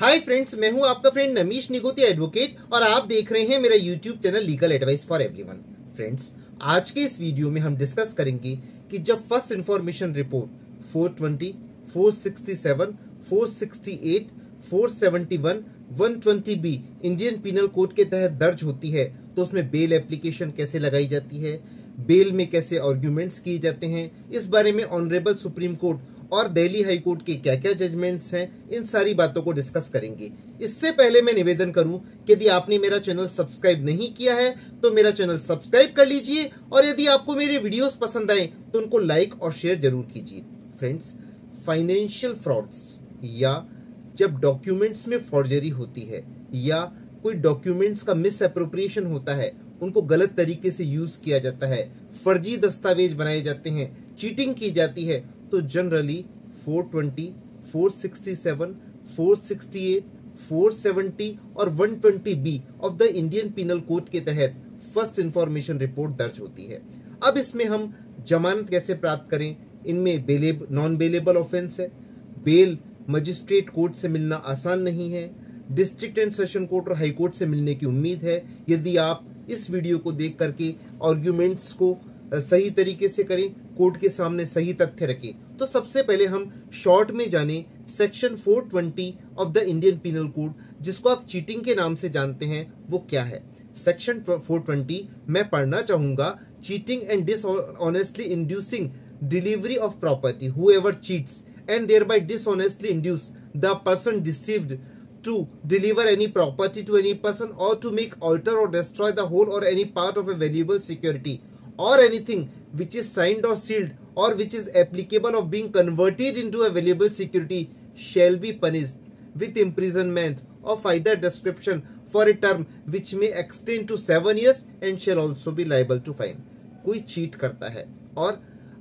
Hi friends, मैं हूं आपका फ्रेंड नमीश निगोती एडवोकेट और आप देख रहे हैं मेरा YouTube channel legal advice for everyone. Friends, आज के इस वीडियो में हम डिस्कस करेंगे कि जब first information report 420, 467, 468, 471, 120B Indian penal code के तहत दर्ज होती है तो उसमें बेल एप्लीकेशन कैसे लगाई जाती है, बेल में कैसे आर्ग्यूमेंट्स किए जाते हैं, इस बारे में ऑनरेबल सुप्रीम कोर्ट और दिल्ली हाई कोर्ट के क्या क्या जजमेंट्स हैं, इन सारी बातों को डिस्कस करेंगे। इससे पहले मैं निवेदन करूं कि यदि आपने मेरा चैनल सब्सक्राइब नहीं किया है तो मेरा चैनल सब्सक्राइब कर लीजिए और यदि आपको मेरे वीडियोस पसंद आए तो उनको लाइक और शेयर जरूर कीजिए। फ्रेंड्स, फाइनेंशियल फ्रॉड्स या जब डॉक्यूमेंट्स में फॉर्जरी होती है या कोई डॉक्यूमेंट्स का मिस एप्रोप्रिएशन होता है, उनको गलत तरीके से यूज किया जाता है, फर्जी दस्तावेज बनाए जाते हैं, चीटिंग की जाती है, तो जनरली 420, 467, 468, 470 और 120B of the Indian penal code के तहत फर्स्ट इंफॉर्मेशन रिपोर्ट दर्ज होती है। अब इसमें हम जमानत कैसे प्राप्त करें, इनमें नॉन बेलेबल ऑफेंस है, बेल मजिस्ट्रेट कोर्ट से मिलना आसान नहीं है, डिस्ट्रिक्ट एंड सेशन कोर्ट और हाई कोर्ट से मिलने की उम्मीद है। यदि आप इस वीडियो को देख करके आर्ग्यूमेंट्स को सही तरीके से करें, कोर्ट के सामने सही तथ्य रखें, तो सबसे पहले हम शॉर्ट में जाने section 420 of the Indian penal code, जिसको आप चीटिंग के नाम से जानते हैं, वो क्या है। सेक्शन 420 मैं पढ़ना चाहूंगा। Cheating and dishonestly inducing delivery of property, whoever cheats and thereby dishonestly induce the person deceived to deliver any property to any person or to make, alter or destroy the whole or any part of a valuable security or anything which is signed or sealed or which is applicable of being converted into a valuable security shall be punished with imprisonment of either description for a term which may extend to 7 years and shall also be liable to fine। कोई cheat करता है और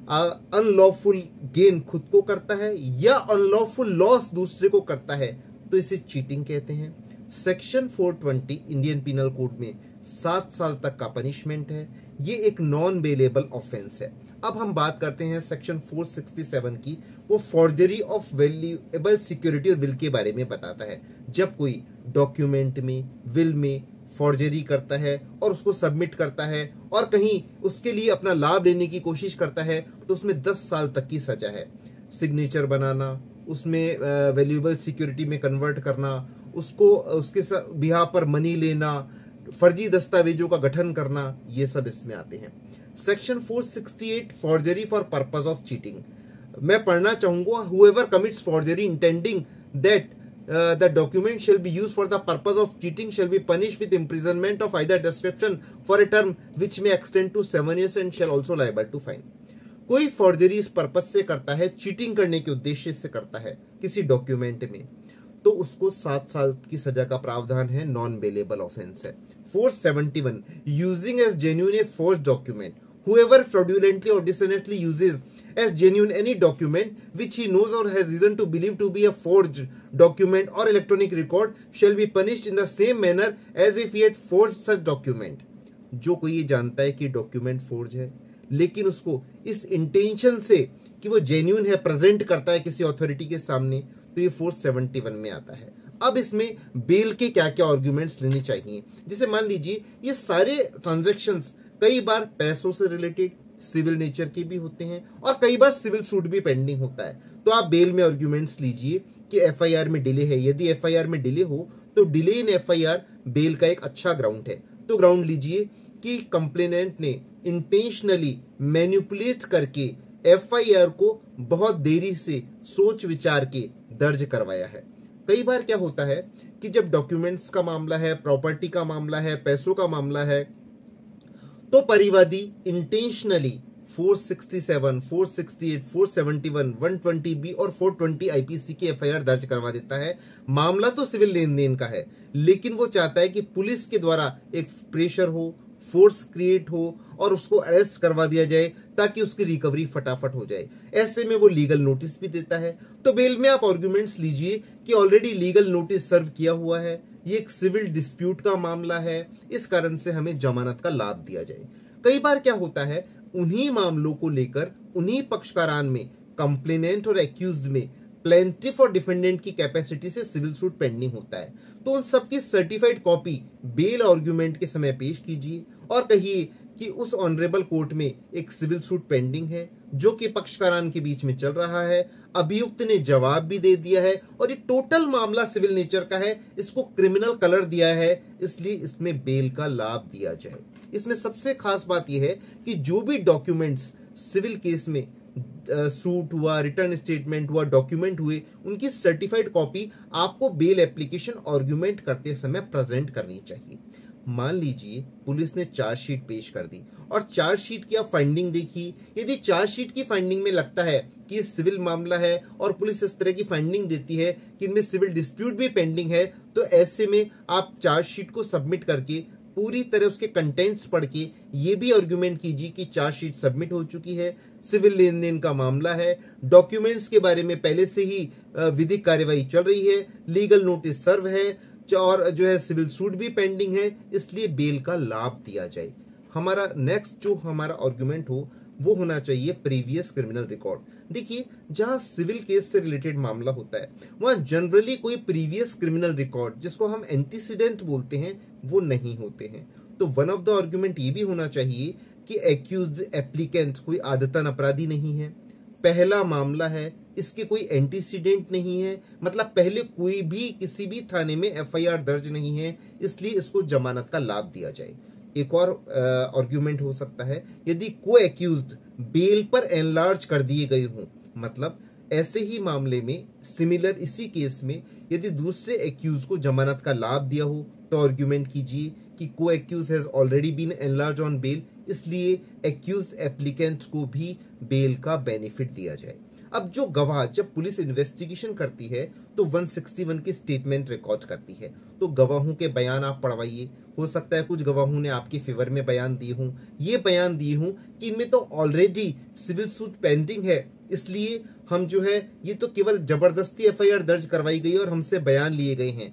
unlawful gain खुद को करता है या unlawful loss दूसरे को करता है तो इसे चीटिंग कहते हैं। सेक्शन 420 इंडियन पिनल कोड में 7 साल तक का पनिशमेंट है। ये एक नॉन बेलेबल ऑफेंस है। अब हम बात करते हैं सेक्शन 467 की। वो फॉर्जरी ऑफ वैल्यूएबल सिक्योरिटी और विल के बारे में बताता है। जब कोई डॉक्यूमेंट में, विल में फॉर्जरी करता है और उसको सबमिट करता है और कहीं उसके लिए अपना लाभ लेने की कोशिश करता है तो उसमें 10 साल तक की सजा है। सिग्नेचर बनाना, उसमें वैल्यूएबल सिक्योरिटी में कन्वर्ट करना, उसको उसके बिहाफ पर मनी लेना, फर्जी दस्तावेजों का गठन करना, ये सब इसमें आते हैं। Section 468 forgery for purpose of cheating मैं पढ़ना चाहूंगा। whoever commits forgery intending that the document shall be used for the purpose of cheating shall be punished with imprisonment of either description for a term which may extend to 7 years and shall also liable to fine। कोई forgery इस purpose से करता है, cheating करने के उद्देश्य से करता है किसी डॉक्यूमेंट में, तो उसको 7 साल की सजा का प्रावधान है, नॉन बेलेबल ऑफेंस है। 471 using as genuine a forged document, whoever fraudulently or dishonestly uses as genuine any document which he knows or has reason to believe to be a forged document or electronic record shall be punished in the same manner as if he had forged such document। जो कोई ये जानता है कि document forge है लेकिन उसको इस इंटेंशन से कि वो जेन्युइन है प्रेजेंट करता है किसी अथॉरिटी के सामने, तो ये 471 में आता है। अब इसमें बेल के क्या क्या आर्ग्यूमेंट्स लेने चाहिए, जैसे मान लीजिए ये सारे ट्रांजैक्शंस कई बार पैसों से रिलेटेड सिविल नेचर के भी होते हैं और कई बार सिविल सूट भी पेंडिंग होता है, तो आप बेल में आर्ग्यूमेंट्स लीजिए कि एफआईआर में डिले है। यदि एफआईआर में डिले हो तो डिले इन एफआईआर बेल का एक अच्छा ग्राउंड है, तो ग्राउंड लीजिए कि कंप्लेनेंट ने इंटेंशनली मैनिपुलेट करके एफआईआर को बहुत देरी से सोच विचार के दर्ज करवाया है। कई बार क्या होता है कि जब डॉक्यूमेंट्स का मामला है, प्रॉपर्टी का मामला है, पैसों का मामला है, तो परिवादी इंटेंशनली 467, 468, 471, 120B और 420 आईपीसी की एफआईआर दर्ज करवा देता है। मामला तो सिविल लेन देन का है लेकिन वो चाहता है कि पुलिस के द्वारा एक प्रेशर हो, फोर्स क्रिएट हो और उसको अरेस्ट करवा दिया जाए ताकि उसकी रिकवरी फटाफट हो जाए। ऐसे में वो लीगल नोटिस भी देता है। तो बेल में आप आर्ग्यूमेंट्स लीजिए कि ऑलरेडी लीगल नोटिस सर्व किया हुआ है, ये एक सिविल डिस्प्यूट का मामला है, इस कारण से हमें जमानत का लाभ दिया जाए। कई बार क्या होता है, उन्हीं मामलों को लेकर उन्हीं पक्षकारान में कंप्लेनेंट और एक्यूज्ड में प्लेंटिफ और डिफेंडेंट की कैपेसिटी से सिविल सूट पेंडिंग होता है, तो उन सबकी सर्टिफाइड कॉपी बेल आर्गुमेंट के समय पेश कीजिए और कहिए कि उस ऑनरेबल कोर्ट में एक सिविल सूट पेंडिंग है जो कि पक्षकारान के बीच में चल रहा है, अभियुक्त ने जवाब भी दे दिया है और ये टोटल मामला सिविल नेचर का है, इसको क्रिमिनल कलर दिया है, इसलिए इसमें बेल का लाभ दिया जाए। इसमें सबसे खास बात यह है कि जो भी डॉक्यूमेंट्स सिविल केस में सूट हुआ, रिटर्न स्टेटमेंट हुआ, डॉक्यूमेंट हुए, उनकी सर्टिफाइड कॉपी आपको बेल एप्लीकेशन आर्गुमेंट करते समय प्रेजेंट करनी चाहिए। मान लीजिए पुलिस ने चार्जशीट पेश कर दी और चार्जशीट की आप फाइंडिंग देखी, यदि चार्जशीट की फाइंडिंग में लगता है कि ये सिविल मामला है और पुलिस इस तरह की फाइंडिंग देती है कि इनमें सिविल डिस्प्यूट भी पेंडिंग है, तो ऐसे में आप चार्जशीट को सबमिट करके पूरी तरह उसके कंटेंट्स पढ़ के ये भी आर्गुमेंट कीजिए कि चार्जशीट सबमिट हो चुकी है, सिविल लेन देन का मामला है, डॉक्यूमेंट्स के बारे में पहले से ही विधिक कार्यवाही चल रही है, लीगल नोटिस सर्व है और जो है सिविल सूट भी पेंडिंग है, इसलिए बेल का लाभ दिया जाए। हमारा नेक्स्ट जो हमारा आर्गुमेंट हो वो होना चाहिए प्रीवियस क्रिमिनल रिकॉर्ड। देखिए, जहां सिविल केस से रिलेटेड मामला होता है वहां जनरली कोई प्रीवियस क्रिमिनल रिकॉर्ड, जिसको हम एंटीसीडेंट बोलते हैं, वो नहीं होते हैं। तो वन ऑफ द आर्गुमेंट ये भी होना चाहिए कि एक्यूज्ड एप्लीकेंट कोई आदतन अपराधी नहीं है, पहला मामला है, इसके कोई एंटीसीडेंट नहीं है, मतलब पहले कोई भी किसी भी थाने में एफआईआर दर्ज नहीं है, इसलिए इसको जमानत का लाभ दिया जाए। एक और आर्गुमेंट हो सकता है यदि को एक्यूज्ड बेल पर एनलार्ज कर दिए गए हों, मतलब ऐसे ही मामले में सिमिलर इसी केस में यदि दूसरे एक्यूज को जमानत का लाभ दिया हो तो आर्गुमेंट कीजिए कि को accused has already been enlarged on bail, इसलिए एक्यूज एप्लीकेंट को भी बेल का बेनिफिट दिया जाए। अब जो गवाह, जब पुलिस इन्वेस्टिगेशन करती है तो 161 की स्टेटमेंट रिकॉर्ड करती है, तो गवाहों के बयान आप पढ़वाइए। हो सकता है कुछ गवाहों ने आपके फेवर में बयान दिए हों, ये बयान दिए हों कि इनमें तो ऑलरेडी सिविल सूट पेंडिंग है, इसलिए हम जो है ये तो केवल जबरदस्ती एफआईआर दर्ज करवाई गई और हमसे बयान लिए गए हैं,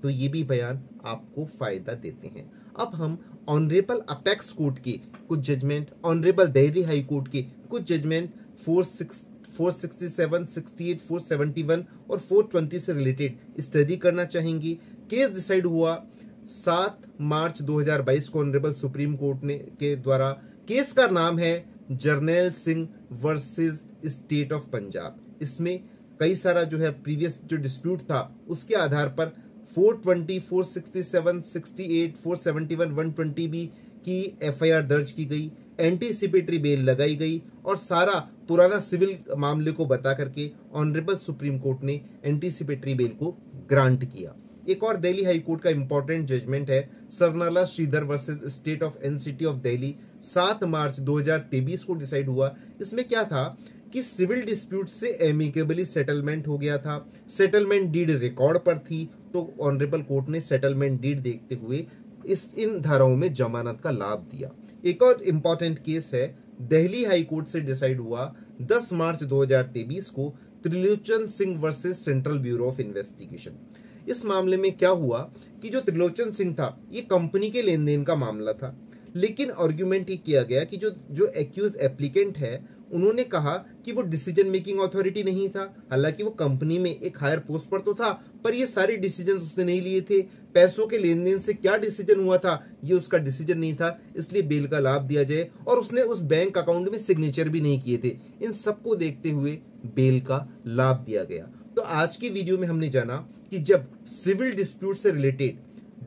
तो ये भी बयान आपको फायदा देते हैं। अब हम ऑनरेबल अपेक्स कोर्ट के कुछ judgement, honourable Delhi high court के कुछ जजमेंट 467, 68, 471 और 420 से रिलेटेड स्टडी करना चाहेंगे। केस डिसाइड हुआ 7 मार्च 2022 को ऑनरेबल सुप्रीम कोर्ट ने के द्वारा। केस का नाम है Jarnail Singh versus state of Punjab. इसमें कई सारा जो है प्रीवियस जो डिस्प्यूट था उसके आधार पर 420, 467, 68, 471, 120 भी की एफआईआर दर्ज की गई, एंटीसिपेटरी बेल लगाई गई और सारा पुराना सिविल मामले को बता करके ऑनरेबल सुप्रीम कोर्ट ने एंटीसिपेटरी बेल को ग्रांट किया। एक और दिल्ली हाई कोर्ट का इंपॉर्टेंट जजमेंट है Sarnala Sridhar versus state of NCT of Delhi, 7 March 2023 को डिसाइड हुआ। इसमें क्या था कि सिविल डिस्प्यूट से एमिकेबली सेटलमेंट हो गया था, सेटलमेंट डीड रिकॉर्ड पर थी, तो ऑनरेबल कोर्ट ने सेटलमेंट डीड देखते हुए इन धाराओं में जमानत का लाभ दिया। एक और इंपॉर्टेंट केस है दिल्ली हाई कोर्ट से डिसाइड हुआ 10 मार्च 2023 को Trilochan Singh versus central bureau of investigation. इस मामले में क्या हुआ कि जो त्रिलोचन सिंह था ये कंपनी के लेन देन का मामला था, लेकिन आर्गुमेंट ये किया गया कि जो एक्यूज एप्लीकेंट है उन्होंने कहा कि वो डिसीजन मेकिंग अथॉरिटी नहीं था, हालांकि वो कंपनी में एक हायर पोस्ट पर तो था, पर ये सारे डिसीजन उसने नहीं लिए थे। पैसों के लेन देन से क्या डिसीजन हुआ था ये उसका डिसीजन नहीं था, इसलिए बेल का लाभ दिया जाए, और उसने उस बैंक अकाउंट में सिग्नेचर भी नहीं किए थे। इन सबको देखते हुए बेल का लाभ दिया गया। तो आज की वीडियो में हमने जाना कि जब सिविल डिस्प्यूट से रिलेटेड,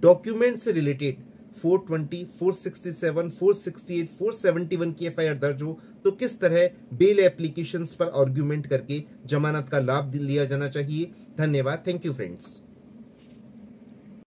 डॉक्यूमेंट से रिलेटेड 420, 467, 468, 471 की एफआईआर दर्ज हो तो किस तरह बेल एप्लीकेशंस पर आर्गुमेंट करके जमानत का लाभ लिया जाना चाहिए। धन्यवाद। Thank you friends.